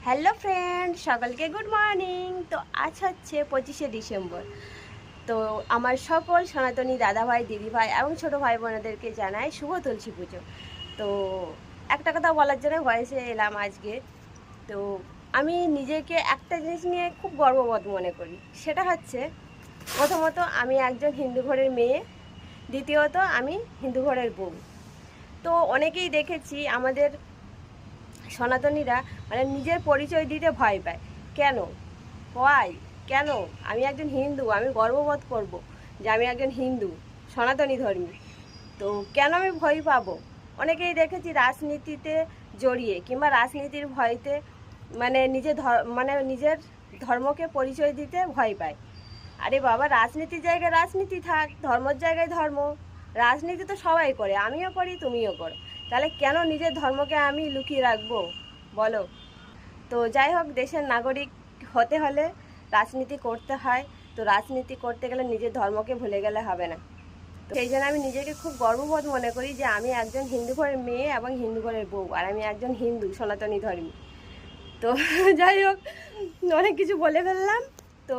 Hello friend, সকলকে good morning. তো আজ হচ্ছে 25শে ডিসেম্বর। তো আমার সকল সনাতনী দাদাভাই, দিদিভাই এবং ছোটো ভাই বোনেদেরকে জানাই শুভ তুলসী পুজো। তো একটা কথা বলার জন্য ভয়েসে এলাম আজকে। তো আমি নিজেকে একটা জিনিস নিয়ে খুব গর্ববোধ মনে করি, সেটা হচ্ছে প্রথমত আমি একজন হিন্দু ঘরের মেয়ে, দ্বিতীয়ত আমি হিন্দু ঘরের বউ। তো অনেকেই দেখেছি আমাদের সনাতনীরা মানে নিজের পরিচয় দিতে ভয় পায়। কেন? হোয়াই? কেন? আমি একজন হিন্দু, আমি গর্ববোধ করব যে আমি একজন হিন্দু সনাতনী ধর্মী। তো কেন আমি ভয় পাবো? অনেকেই দেখেছি রাজনীতিতে জড়িয়ে কিংবা রাজনীতির ভয়তে মানে নিজের ধর্মকে পরিচয় দিতে ভয় পায়। আরে বাবা, রাজনীতির জায়গায় রাজনীতি থাক, ধর্মের জায়গায় ধর্ম। রাজনীতি তো সবাই করে, আমিও করি, তুমিও করো। তাহলে কেন নিজের ধর্মকে আমি লুকিয়ে রাখবো বলো? তো যাই হোক, দেশের নাগরিক হতে হলে রাজনীতি করতে হয়। তো রাজনীতি করতে গেলে নিজের ধর্মকে ভুলে গেলে হবে না। তো সেই জন্য আমি নিজেকে খুব গর্ববোধ মনে করি যে আমি একজন হিন্দু ঘরের মেয়ে এবং হিন্দু ঘরের বউ, আর আমি একজন হিন্দু সনাতনী ধর্মী। তো যাই হোক, অনেক কিছু বলে ফেললাম। তো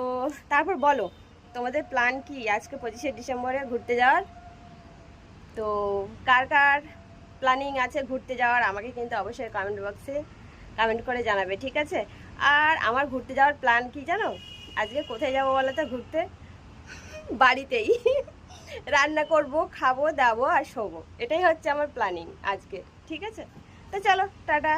তারপর বলো, তোমাদের প্ল্যান কি আজকে 25শে ডিসেম্বরে ঘুরতে যাওয়ার? তো কার কার প্ল্যানিং আছে ঘুরতে যাওয়ার আমাকে কিন্তু অবশ্যই কমেন্ট বক্সে কমেন্ট করে জানাবে, ঠিক আছে? আর আমার ঘুরতে যাওয়ার প্ল্যান কি জানো? আজকে কোথায় যাবো বলো তো ঘুরতে? বাড়িতেই রান্না করব, খাবো দাবো আর শোবো, এটাই হচ্ছে আমার প্ল্যানিং আজকে, ঠিক আছে? তো চলো, টাটা।